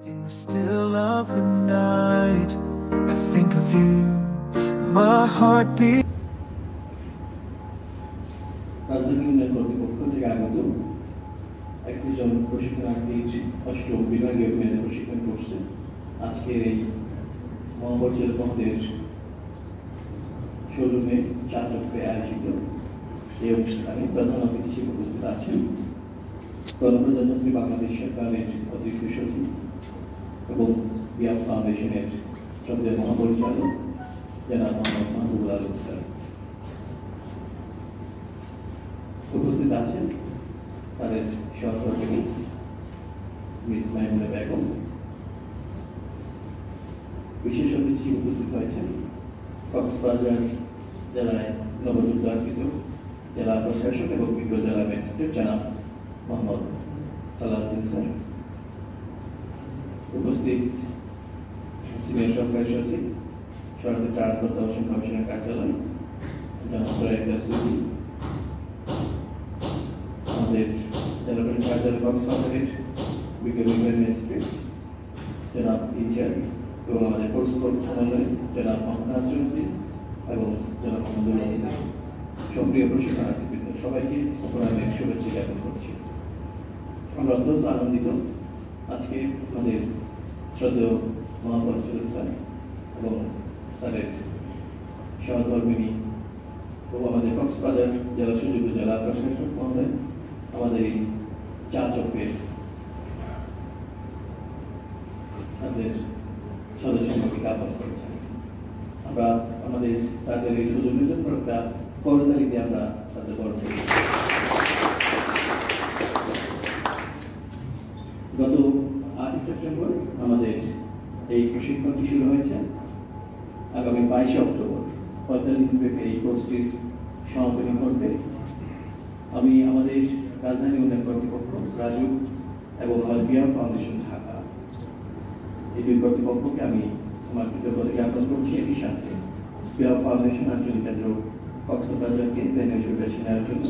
In the still of the night, I think of you, my heart beats. রাজধানী উন্নয়ন কর্তৃপক্ষ থেকে আগত 31 জন প্রশিক্ষণার্থীর অষ্টম বিভাগীয় মেয়াদে প্রশিক্ষণ কোর্সে আজকের এই মহাপরিচালক মহোদয়ের শোরুমে চাচক্রে আয়োজিত এই অনুষ্ঠানে প্রধান অতিথি হিসেবে উপস্থিত আছেন গণপ্রজাতন্ত্রী বাংলাদেশ সরকারের অতিরিক্ত সচিব এবং বিয়াম ফাউন্ডেশনের শ্রদ্ধেয় মহাপরিচালক জনাব মোহাম্মদ মাহবুবুল আলম স্যার। উপস্থিত আছেন স্যারের সহকর্মী মিস মাইমুনা বেগম। বিশেষ অতিথি হিসেবে উপস্থিত হয়েছেন কক্সবাজার জেলায় নবনির্বাচিত জেলা প্রশাসক এবং বিজ্ঞ জেলা ম্যাজিস্ট্রেট জনাব মোহাম্মদ সালাউদ্দিন স্যার। উপস্থিত সিনিয়র সরকারি সচিব সরকারি ট্রান্সপোর্ট প্রশাসন কমিশনের কার্যালয় জনাব সোহেল দাসুকি, আমাদের জেলা পরিষদ কার্যালয় কক্সবাজারের বিজ্ঞ ম্যাজিস্ট্রেট জনাব ইনচার্জ এবং আমাদের কোর্স সমন্বয় জনাব মোহাম্মদ নাসিরউদ্দিন এবং জনাব মোহাম্মদ সক্রিয় প্রশিক্ষণার্থীবৃন্দ, সবাইকে অপরাহ্নের শুভেচ্ছা জ্ঞাপন করছি। আমরা অত্যন্ত আনন্দিত আজকে আমাদের শ্রদ্ধেয় মহাপরিচালক স্যার এবং স্যারের সহকর্মিনী ও আমাদের কক্সবাজার জেলা সুযোগ্য জেলা প্রশাসক মহোদয় আমাদের এই চা চক্রের তাদের সদস্য জ্ঞাপন করেছেন। আমরা আমাদের স্যারদের এই সুযোগের জন্য একটা করতালি দিয়ে আমরা তাদের বলছি। গত 8 সেপ্টেম্বর আমাদের এই প্রশিক্ষণটি শুরু হয়েছে। আগামী 22 অক্টোবর 45 দিন ব্যাপী এই কোর্সটির সমাপনী করবে। আমি আমাদের রাজধানী উন্নয়ন কর্তৃপক্ষ রাজু এবং আমার বিয়াম ফাউন্ডেশন ঢাকা এই দুই কর্তৃপক্ষকে আমি আমার কৃতজ্ঞতা জ্ঞাপন করছি। একই সাথে বিয়াম ফাউন্ডেশন আঞ্চলিক কেন্দ্র কক্সবাজারকে বেনিফিট নেওয়ার জন্য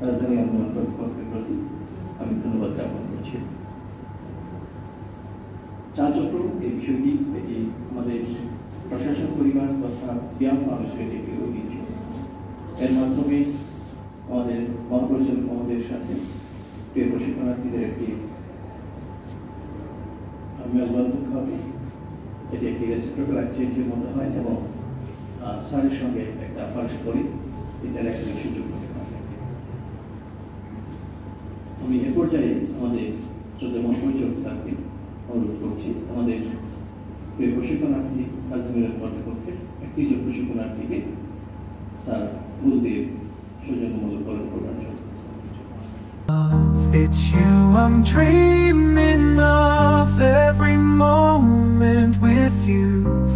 রাজধানী উন্নয়ন কর্তৃপক্ষের প্রতি আমি ধন্যবাদ জ্ঞাপন করছি। চা চক্র এই বিষয়টি এটি আমাদের প্রশাসন পরিবার তথা বিয়াম ফাউন্ডেশনের একটি ঐতিহ্য। এর মাধ্যমে আমাদের মহাপরিচালক মহোদয়ের সাথে প্রিয় প্রশিক্ষণার্থীদের একটি মেলবন্ধন হবে। এটি একটি রেসিপ্রোকাল এক্সচেঞ্জের মতো হয় এবং স্যারের সঙ্গে একটা পারস্পরিক ইন্টারাকশনের সুযোগ হতে পারে। আমি এ পর্যায়ে আমাদের শ্রদ্ধেয় মহাপরিচালক স্যারকে অনুরোধ করছি আমাদের প্রিয় প্রশিক্ষণার্থী রাজধানীর কর্তৃপক্ষের 31 জন প্রশিক্ষণার্থীকে স্যার ফুল দিয়ে সৌজন্যমূলক প্রদান করবেন। It's you I'm dreaming of. Every moment with you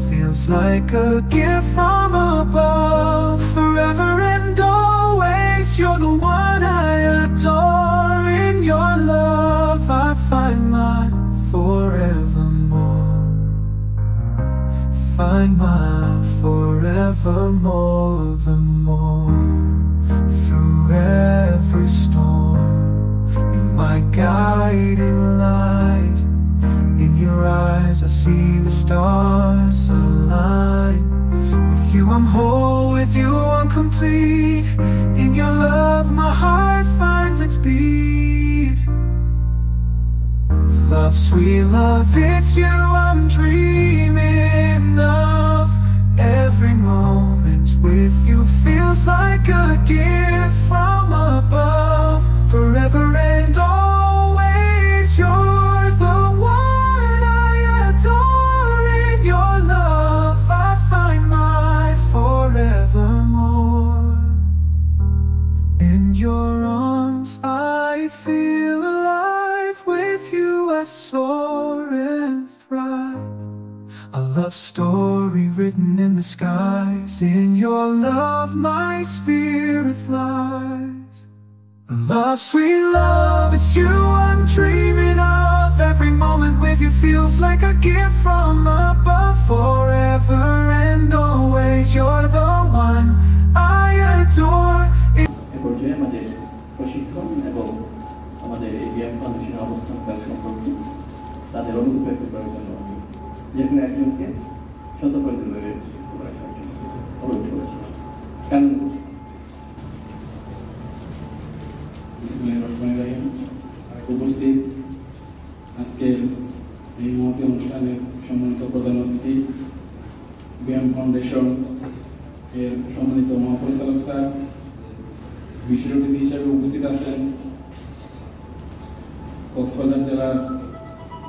feels like a gift from above. Forever and always you're the one I adore. In your love I find my forevermore. Find my forevermore, the more. Through every storm, you're my guiding light. In your eyes I see the stars align. With you I'm whole, with you I'm complete. In your love my heart finds its beat. Love, sweet love, it's you I'm dreaming of. Every moment with you feels like a gift from above. Forever and always you're the one I adore. In your love I find my forevermore. In your arms I feel alive. With you I soar and thrive. A love story written in the skies. In your love my spirit flies. Love, sweet love, it's you I'm dreaming of. Every moment with you feels like a gift from above. Forever and always you're the one I adore. প্রশিক্ষণ এবং আমাদের এই বিয়াম ফাউন্ডেশনের অবস্থানকাল সম্পর্কে তাদের অনুভূতি ব্যক্ত করার জন্য আমি যে কোনো একজনকে শতপ্রতিভাবে রাখার জন্য অনুরোধ করেছিলাম। কেন উপস্থিত আজকের এই মহতী অনুষ্ঠানের সম্মানিত প্রধান অতিথি, বিএম ফাউন্ডেশন এর সম্মানিত মহাপরিচালক স্যার, বিশেষ অতিথি হিসাবে উপস্থিত আছেন কক্সবাজার জেলার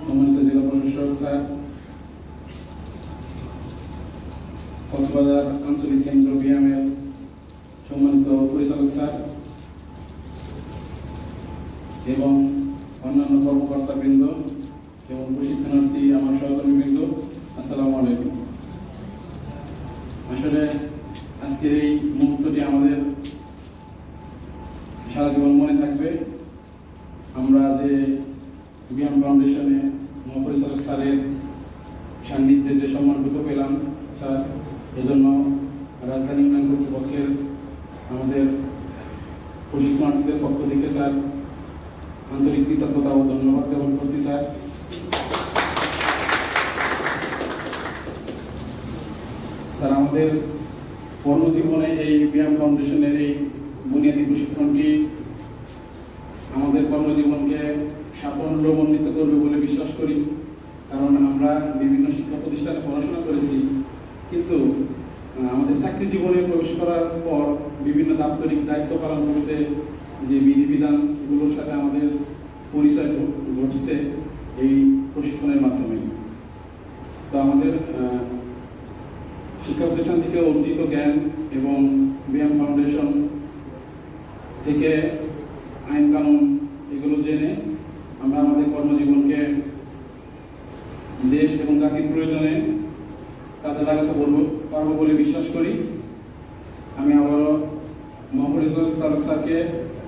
সম্মানিত জেলা প্রশাসক স্যার, কক্সবাজার আঞ্চলিক কেন্দ্র বিএমের সম্মানিত পরিচালক স্যার এবং অন্যান্য কর্মকর্তাবৃন্দ এবং প্রশিক্ষণার্থী আমার সহকর্মীবৃন্দ, আসসালামু আলাইকুম। আসলে আজকের এই মুহূর্তটি আমাদের সারা জীবন মনে থাকবে। আমরা যে বিএম ফাউন্ডেশনে মহাপরিচালক স্যারের সান্নিধ্যে যে সম্মানটুকু পেলাম স্যার, এজন্য রাজধানী উন্নয়ন কর্তৃপক্ষের আমাদের প্রশিক্ষণার্থীদের পক্ষ থেকে স্যার আন্তরিক কৃতজ্ঞতা ও ধন্যবাদ জ্ঞাপন করছি স্যার। স্যার, আমাদের কর্মজীবনে এই বিএম ফাউন্ডেশনের এই বুনিয়াদী প্রশিক্ষণটি আমাদের কর্মজীবনকে সাফল্যমণ্ডিত করবে বলে বিশ্বাস করি। কারণ আমরা বিভিন্ন শিক্ষা প্রতিষ্ঠানে পড়াশোনা করেছি, কিন্তু আমাদের চাকরি জীবনে প্রবেশ করার পর বিভিন্ন দাপ্তরিক দায়িত্ব পালন করতে যে বিধিবিধান এগুলোর সাথে আমাদের পরিচয় ঘটছে এই প্রশিক্ষণের মাধ্যমে। তো আমাদের শিক্ষা প্রতিষ্ঠান থেকে অর্জিত জ্ঞান এবং বিএম ফাউন্ডেশন থেকে আইন কানুন এগুলো জেনে আমরা আমাদের কর্মজীবনকে দেশ এবং জাতির প্রয়োজনে কাজে লাগাতে পারবো বলে বিশ্বাস করি। আমি আবারও মহাপরিচালক স্যারকে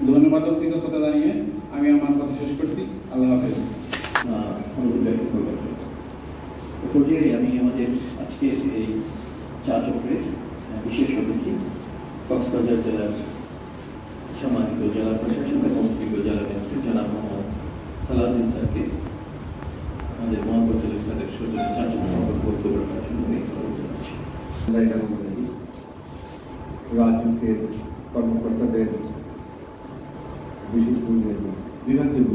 ধন্যবাদ ও কৃতজ্ঞতা জানিয়ে আমি আমার কথা শেষ করছি। আল্লাহ হাফেজ। পর্যায়ে আমি আমাদের আজকে এই চা চক্রের বিশেষ অতিথি কক্সবাজার জেলার সম্মানিত জেলা প্রশাসক এবং জেলা ম্যাজিস্ট্রেট জনাব মোহাম্মদ সালাউদ্দিন স্যারকে আমাদের মহাপরিচালক স্যারের সৌজন্যে চা চক্র সম্পর্কে বক্তব্য রাখার জন্য রাজুকের কর্মকর্তাদের বিশেষ বিভাগীয়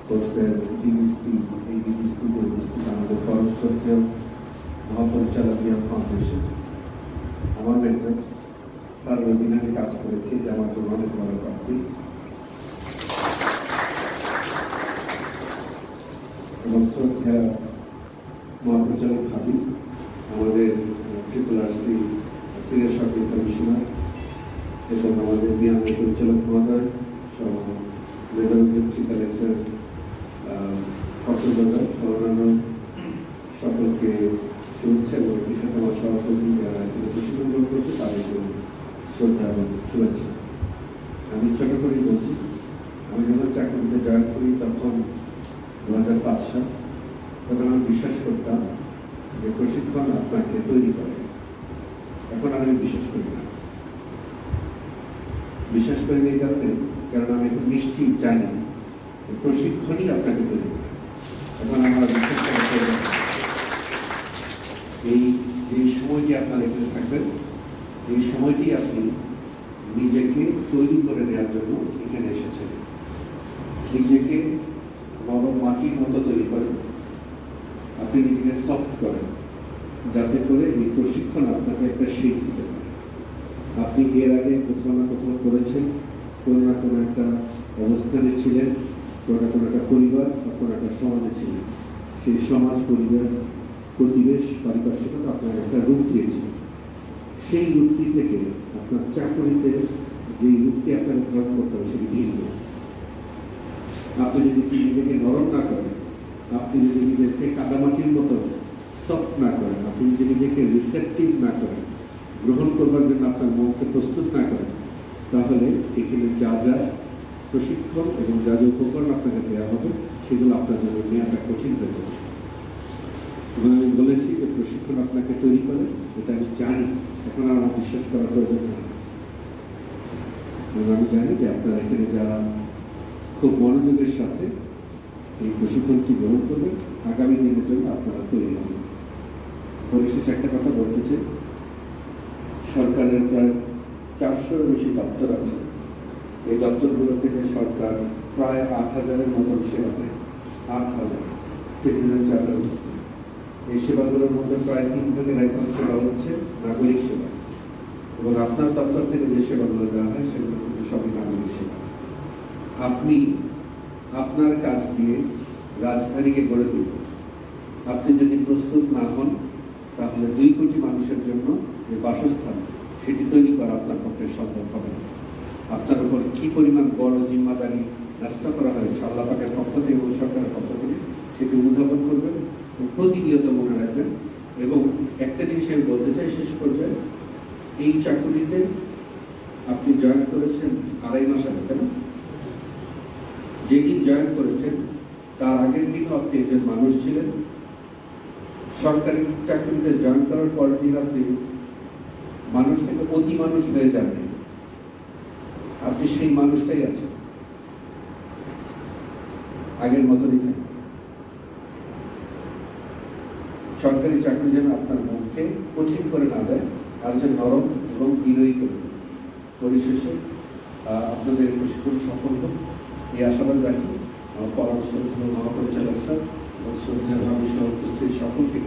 কোর্সের এই বিভাগটিতে উপস্থিত আমাদের পরশ্রদ্ধেয় মহাপরিচালক বিএম ফাউন্ডেশন, আমার মেন্টর স্যার ওই দিন আমি কাজ করেছি, যে আমার জন্য অনেক বড় প্রাপ্তি। এবং শ্রদ্ধা মহাপরিচালক ভাবি, আমাদের RRRC সিনিয়র সার্কিট কমিশনার এবং আমাদের বিএমের পরিচালক মহোদয় সহ মেধাবী কালেক্টর কক্সবাজার সহ অন্যান্য সকলকে শুভেচ্ছা এবং একই সাথে আমার সহকর্মী যারা প্রশিক্ষণ গ্রহণ করছে তাদের জন্য শ্রদ্ধা এবং শুভেচ্ছা। আমি ছোট করেই বলছি, আমি যখন চাকরিতে জয়েন করি তখন 2005 সাল, তখন আমি বিশ্বাস করতাম যে প্রশিক্ষণ আপনাকে তৈরি করে। এখন আমি বিশ্বাস করি না। বিশ্বাস করি এই কারণে, কারণ আমি এখন নিশ্চিত জানি প্রশিক্ষণই আপনাকে তৈরি করে। এখন আমার বিশ্বাস করা এই যে সময়টি আপনার এখানে থাকবেন, এই সময়টি আপনি নিজেকে তৈরি করে নেওয়ার জন্য এখানে এসেছেন। নিজেকে নরম মাটির মতো তৈরি করেন, আপনি নিজেকে সফট করেন, যাতে করে এই প্রশিক্ষণ আপনাকে একটা শিখ দিতে পারে। আপনি এর আগে কোথাও না কোথাও করেছেন, কোনো না কোনো একটা অবস্থানে ছিলেন, কোনো না কোনো একটা পরিবার বা কোনো একটা সমাজে ছিলেন। সেই সমাজ, পরিবার, প্রতিবেশ, পারিপার্শ্বিকতা আপনার একটা রূপ দিয়েছে। সেই রূপটি থেকে আপনার চাকরিতে যেই রূপটি আপনাকে ধারণ করতে হবে সেটি ভিন্ন। আপনি যদি নিজেকে নরম না করেন, আপনি যদি নিজেকে কাদামাটির মতো সফট না করেন, আপনি যদি নিজেকে রিসেপটিভ না করেন, গ্রহণ করবার জন্য আপনার মনকে প্রস্তুত না করেন, তাহলে এখানে যা যা প্রশিক্ষণ এবং যা যা উপকরণ আপনাকে দেওয়া হবে সেগুলো আপনার জন্য নেওয়াটা কঠিন হয়ে যাবে। এবং আমি বলেছি যে প্রশিক্ষণ আপনাকে তৈরি করে, এটা আমি জানি। এখন আমার বিশ্বাস করার প্রয়োজন না। এবং আমি জানি যে আপনারা এখানে যারা খুব মনোযোগের সাথে এই প্রশিক্ষণটি গ্রহণ করবেন, আগামী দিনের জন্য আপনারা তৈরি হবেন। পরিশেষে একটা কথা বলতে চাই, সরকারের প্রায় 400-এর বেশি দপ্তর আছে। এই দপ্তরগুলো থেকে সরকার প্রায় 8,000-এর মতন সেবা দেয়। 8,000 সিটিজেন চার্টার। এই সেবাগুলোর মধ্যে প্রায় 3/1 সেবা হচ্ছে নাগরিক সেবা, এবং আপনার দপ্তর থেকে যে সেবাগুলো দেওয়া হয় সেগুলো কিন্তু সবই নাগরিক সেবা। আপনি আপনার কাজ দিয়ে রাজধানীকে গড়ে তুলবেন। আপনি যদি প্রস্তুত না হন, তাহলে 2 কোটি মানুষের জন্য যে বাসস্থান সেটি তৈরি করা আপনার পক্ষে সম্ভব হবে না। আপনার উপর কি পরিমাণ বড় জিম্মাদারি ন্যস্ত করা হয়েছে আল্লাহ পাকের পক্ষ থেকে ও সরকারের পক্ষ থেকে, সেটি অনুধাবন করবেন, প্রতিনিয়ত মনে রাখবেন। এবং একটা জিনিস আমি বলতে চাই শেষ পর্যায়ে, এই চাকরিতে আপনি জয়েন করেছেন 2.5 মাস আগে, তাই না? যেদিন জয়েন করেছেন তার আগের দিনও আপনি একজন মানুষ ছিলেন। সরকারি চাকরিতে জয়েন করার পর দিন আপনি মানুষ থেকে অতি মানুষ হয়ে যাবেন। আপনি সেই মানুষটাই আছেন, আগের মতনই থাকেন। সরকারি চাকরি যেন আপনার মনকে কঠিন করে না দেয়, আর যেন নরম এবং বিনয়ী করে দেয়। পরিশেষে আপনাদের প্রশিক্ষণ সফল হোক এই আশাবাদ রাখি। পরামর্শ মহাপরিচালক স্যার এবং শ্রদ্ধা ভাবিসহ উপস্থিত সকলকে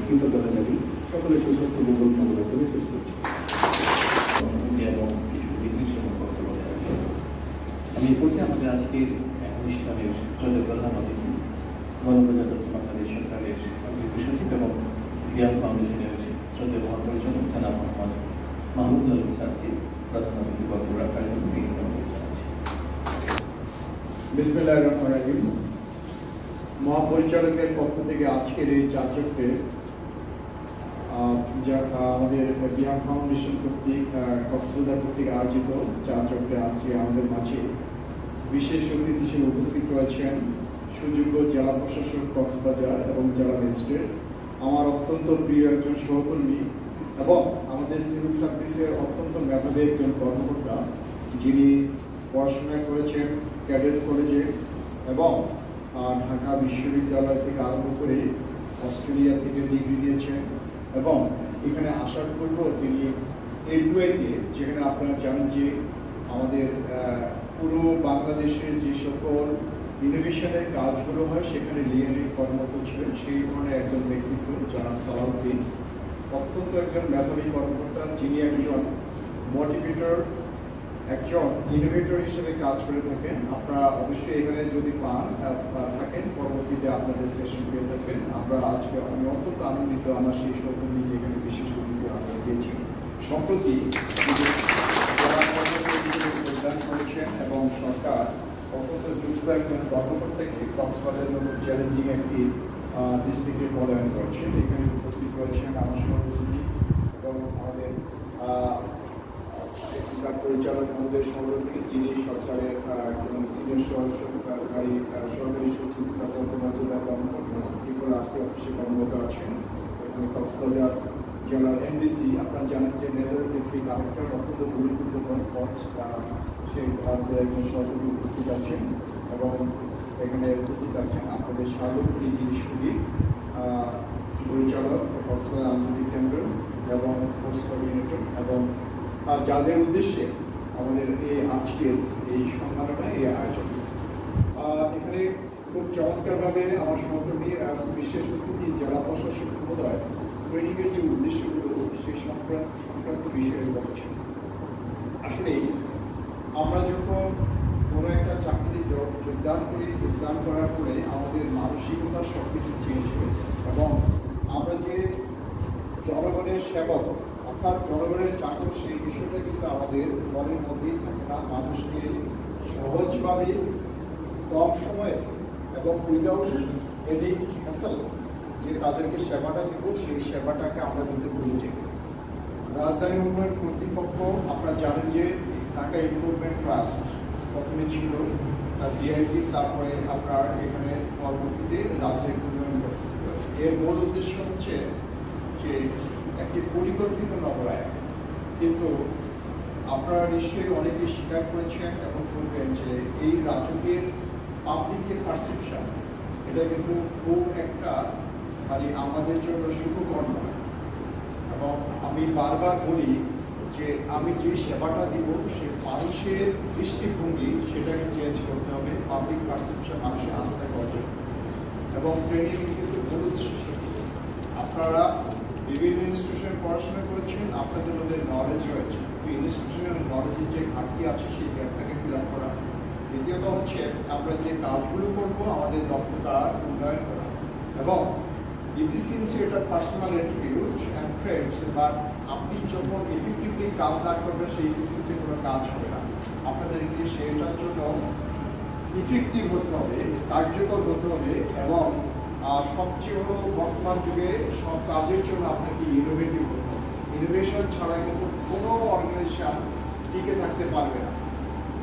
কৃতজ্ঞতা জানি। সকলের সুস্বাস্থ্য মঙ্গল কামনা করে শেষ করছি। আমি বলছি আমাদের আজকের অনুষ্ঠানের শ্রদ্ধেয় প্রধান অতিথি গণপ্রজাতন্ত্রী বাংলাদেশ সরকারের বিদ্যুৎ সচিব এবং বিয়াম ফাউন্ডেশনের শ্রদ্ধেয় মহাপরিচালক জনাব মোহাম্মদ মাহমুদুল আলম স্যারকে প্রধান অতিথি বক্তব্য রাখার জন্য অনুরোধ জানাচ্ছি। বিসমিল্লাহির রহমানির রহিম। মহাপরিচালকের পক্ষ থেকে আজকের এই চার্চকে আমাদের বিয়াম ফাউন্ডেশন কর্তৃক কক্সবাজার কর্তৃক আয়োজিত চার্চকে আজকে আমাদের মাঝে বিশেষ অতিথি হিসেবে উপস্থিত রয়েছেন সুযোগ্য জেলা প্রশাসক কক্সবাজার এবং জেলা ম্যাজিস্ট্রেট, আমার অত্যন্ত প্রিয় একজন সহকর্মী এবং আমাদের সিভিল সার্ভিসের অত্যন্ত মেধাবী একজন কর্মকর্তা, যিনি পড়াশোনা করেছেন ক্যাডেট কলেজে এবং ঢাকা বিশ্ববিদ্যালয় থেকে আরম্ভ করে অস্ট্রেলিয়া থেকে ডিগ্রি নিয়েছেন এবং এখানে আসার পূর্ব তিনি এডুয়াইতে, যেখানে আপনারা জানেন যে আমাদের পুরো বাংলাদেশের যে সকল ইনোভেশনের কাজগুলো হয় সেখানে লিয়ারের কর্মরত ছিলেন। সেই ধরনের একজন ব্যক্তিত্ব জনাব সালাউদ্দিন, অত্যন্ত একজন মেধাবী কর্মকর্তা, যিনি একজন মোটিভেটর, একজন ইনোভেটর হিসেবে কাজ করে থাকেন। আপনারা অবশ্যই এখানে যদি থাকেন পরবর্তীতে আপনাদের সেশন পেয়ে থাকবেন। আমরা আজকে আমি অত্যন্ত আনন্দিত, আমরা সেই সহকর্মীকে এখানে বিশেষ অতিথি আমরা পেয়েছি। সম্প্রতি যোগদান করেছেন এবং সরকার অত্যন্ত যোগ্য একজন কর্মকর্তাকে কক্সবাজারের মতো চ্যালেঞ্জিং একটি ডিস্ট্রিক্টে পদায়ন করেছেন। এখানে উপস্থিত রয়েছেন আমার সহকর্মী এবং আমাদের পরিচালক মহোদয় সভাপতি, যিনি সরকারের সিনিয়র সরকারি সচিব মর্যাদার কর্মকর্তা, ত্রিপুরা রাষ্ট্রীয় অফিসে কর্মরত আছেন। এখানে কক্সবাজার জেলার এনডিসি, আপনারা জানেন যে নেজার ডিস্ট্রিক্ট কালেক্টর অত্যন্ত গুরুত্বপূর্ণ পদ, সেই ভারতের একজন সভাপতি উপস্থিত আছেন এবং এখানে উপস্থিত আছেন আপনাদের সাধকপুরী যিনি সুদী পরিচালক কক্সবাজার আঞ্চলিক কেন্দ্র এবং পোস্ট কোঅর্ডিনেটর, এবং যাদের উদ্দেশ্যে আমাদের এই আজকের এই সম্মাননা, এই আয়োজন। এখানে খুব চমৎকারভাবে আমার সহকর্মী বিশেষ অতিথি জেলা প্রশাসক মহোদয় ট্রেনিংয়ের যে উদ্দেশ্যগুলো সেই সংক্রান্ত বিষয়ে বলছেন। আসলে আমরা যখন কোনো একটা চাকরি যোগদান করি, যোগদান করার পরে আমাদের মানসিকতা সব কিছু চেঞ্জ হয়ে যায় এবং আমরা যে জনগণের সেবক অর্থাৎ জনগণের চাকর, সেই বিষয়টা কিন্তু আমাদের মনের মধ্যেই থাকে না। মানুষকে সহজভাবে কম সময়ে এবং উইদাউট এনি হ্যাসেল যে তাদেরকে সেবাটা দেব, সেই সেবাটাকে আমরা দিতে ভুলে যাই। রাজধানী উন্নয়ন কর্তৃপক্ষ আপনারা জানেন যে ঢাকা ইমপ্রুভমেন্ট ট্রাস্ট প্রথমে ছিল ডিআইটি, তারপরে আপনার এখানে পরবর্তীতে রাজ্যের উন্নয়ন কর্তৃপক্ষ। এর মূল উদ্দেশ্য হচ্ছে যে একটি পরিকল্পিত নগরায়ন। কিন্তু আপনারা নিশ্চয়ই অনেকেই স্বীকার করেছেন এবং বলবেন যে এই রাজকের পাবলিক যে পারসেপশন, এটা কিন্তু খুব একটা মানে আমাদের জন্য সুখকর নয়। এবং আমি বারবার বলি যে আমি যে সেবাটা দিব সে মানুষের দৃষ্টিভঙ্গি সেটাকে চেঞ্জ করতে হবে, পাবলিক পারসেপশন মানুষের আস্থা করবে। এবং ট্রেনিং কিন্তু বহুত আপনারা বিভিন্ন ইনস্টিটিউশনে পড়াশোনা করেছেন, আপনাদের মধ্যে নলেজ রয়েছে, ইনস্টিটিউশনাল নলেজের যে ঘাটতি আছে সেই গ্যাপটাকে ফিল আপ করা। দ্বিতীয়ত হচ্ছে আমরা যে কাজগুলো করবো আমাদের দক্ষতা উন্নয়ন করা। এবং এফিসিয়েন্সি এটা personal attribute and traits, but আপনি যখন এফেক্টিভলি কাজ না করবেন সেই এফিসিয়েন্সি কোনো কাজ হবে না। আপনাদেরকে সেটার জন্য ইফেক্টিভ হতে হবে, কার্যকর হতে হবে। এবং সবচেয়ে হলো বর্তমান যুগে সব কাজের জন্য আপনাকে ইনোভেটিভ হতে হবে। ইনোভেশন ছাড়া কিন্তু কোনো অর্গানাইজেশন টিকে থাকতে পারবে না।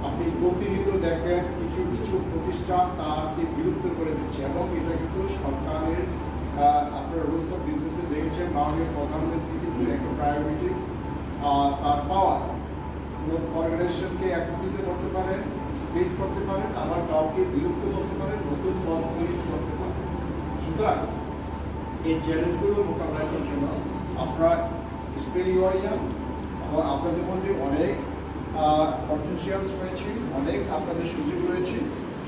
আপনি প্রতিনিয়ত দেখবেন কিছু কিছু প্রতিষ্ঠান তাকে বিলুপ্ত করে দিচ্ছে, এবং এটা কিন্তু সরকারের আপনার রুলস অফ বিজনেসে দেখেছেন মাননীয় প্রধানমন্ত্রী কিন্তু একটা প্রায়োরিটি তার পাওয়ার অর্গানাইজেশনকে একত্রিত করতে পারেন, স্প্লিট করতে পারেন, আবার কাউকে বিলুপ্ত করতে পারেন, নতুন পথ তৈরি করতে পারেন। সুতরাং এই চ্যালেঞ্জগুলো মোকাবেলা করার জন্য আপনারা স্পেরিওয়ারিয়াম এবং আপনাদের মধ্যে অনেক পটেনশিয়ালস রয়েছে, অনেক আপনাদের সুযোগ রয়েছে,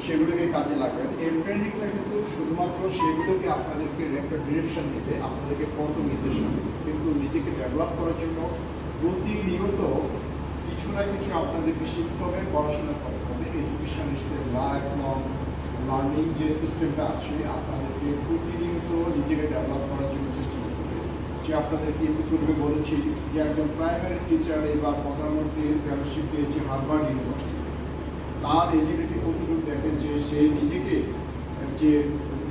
সেগুলোকে কাজে লাগবেন। এই ট্রেনিংটা কিন্তু শুধুমাত্র সেগুলোকে আপনাদেরকে একটা ডিরেকশন দেবে, আপনাদেরকে পথ নির্দেশনা দেবে, কিন্তু নিজেকে ডেভেলপ করার জন্য প্রতিনিয়ত কিছু না কিছু আপনাদেরকে শিখতে হবে, পড়াশোনা করতে হবে। Education is the life long learning যে সিস্টেমটা আছে, আপনাদেরকে প্রতিনিয়ত নিজেকে ডেভেলপ করার জন্য চেষ্টা করতে হবে। যে আপনাদেরকে ইতিপূর্বে বলেছি যে একজন প্রাইমারি টিচার এবার প্রধানমন্ত্রীর ফেলোশিপ পেয়েছে হার্ভার্ড ইউনিভার্সিটি। তার এজিলিটি কতটুকু দেখেন যে সে নিজেকে যে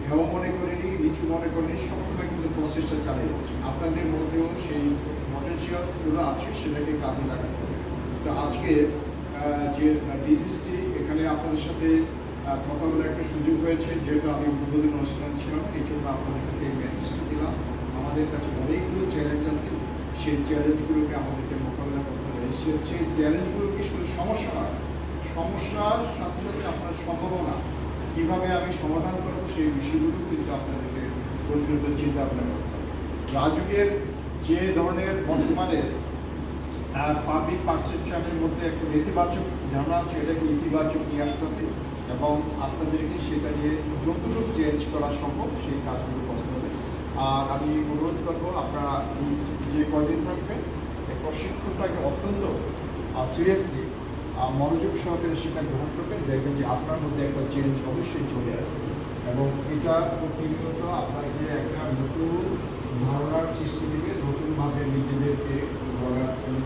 হেয় মনে করেনি, নিচু মনে করেনি, সবসময় কিন্তু প্রচেষ্টা চালিয়ে যাচ্ছে। আপনাদের মধ্যেও সেই পটেনশিয়ালসগুলো আছে, সেটাকে কাজে লাগাতে হবে। তো আজকে যে ডিজিসটি এখানে আপনাদের সাথে কথা বলার একটা সুযোগ হয়েছে, যেহেতু আমি উদ্বোধন অনুষ্ঠান ছিলাম, এই জন্য আপনাদের কাছে এই মেসেজটা দিলাম। আমাদের কাছে অনেকগুলো চ্যালেঞ্জ আছে, সেই চ্যালেঞ্জগুলোকে আমাদেরকে মোকাবিলা করতে হবে। সেই চ্যালেঞ্জগুলোকে শুধু সমস্যা নয়, সমস্যার সাথে সাথে আপনার সম্ভাবনা কীভাবে আমি সমাধান করবো সেই বিষয়গুলো কিন্তু আপনাদেরকে প্রতিনিয়ত চিন্তা ভাবনা করতে হবে। রাজুকের যে ধরনের বর্তমানে পাবলিক পারসেপশনের মধ্যে একটা নেতিবাচক ধারণা আছে, এটাকে ইতিবাচক নিয়ে আসতে হবে এবং আপনাদেরকে সেটা নিয়ে যতটুকু চেঞ্জ করা সম্ভব সেই কাজগুলো করতে হবে। আর আমি অনুরোধ করবো আপনারা যে কদিন থাকবেন এই প্রশিক্ষণটাকে অত্যন্ত সিরিয়াসলি মনোযোগ সহকারে সেটা গ্রহণ করবেন, দেখবেন যে আপনার মধ্যে একটা চেঞ্জ অবশ্যই চলে আসবে এবং এটা প্রতিনিয়ত আপনাকে একটা নতুন ধারণার সৃষ্টি দেবে, নতুনভাবে নিজেদেরকে গড়ার জন্য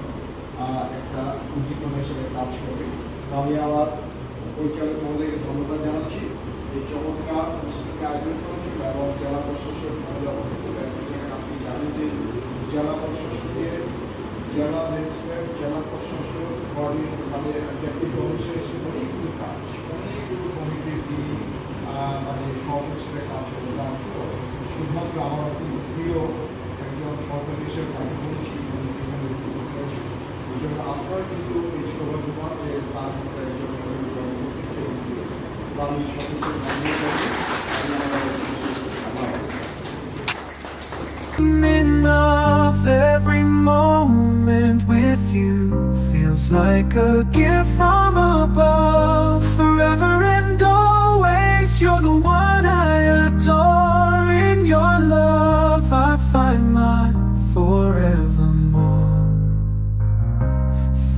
একটা উদ্দীপনা হিসেবে কাজ করবে। তো আমি আমার পরিচালক মহোদয়কে ধন্যবাদ জানাচ্ছি এই চমৎকার অনুষ্ঠানকে আয়োজন করার জন্য এবং জেলা প্রশাসক মহোদয় অনেক ব্যস্ত থাকেন। আপনি জানেন যে জেলা প্রশাসকের জেলা ম্যাজিস্ট্রেট, জেলা প্রশাসক, মানে ব্যক্তি কমিশনের অনেকগুলো কাজ, অনেকগুলো কমিটির তিনি মানে সভাপতি হিসেবে কাজ করলাম। শুধুমাত্র আমার অত্যন্ত প্রিয় একজন সরকারি হিসেবে তাকে বলেছি এখানে এই জন্য আপনার কিন্তু এই সৌভাগ্যবান যে তার মতো একজন আমি সকলকে Enough, every moment with you feels like a gift from above. Forever and always, you're the one I adore. In your love, I find my forevermore.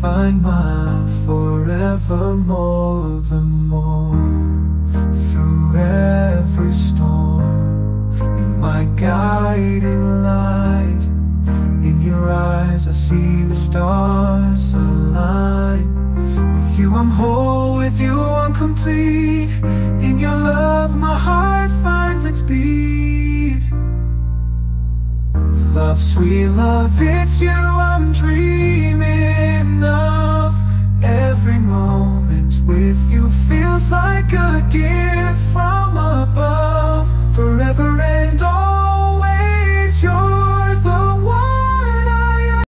Find my forevermore, the more. Through every storm, my guiding light. In your eyes I see the stars align. With you I'm whole, with you I'm complete. In your love my heart finds its beat. Love, sweet love, it's you I'm dreaming of.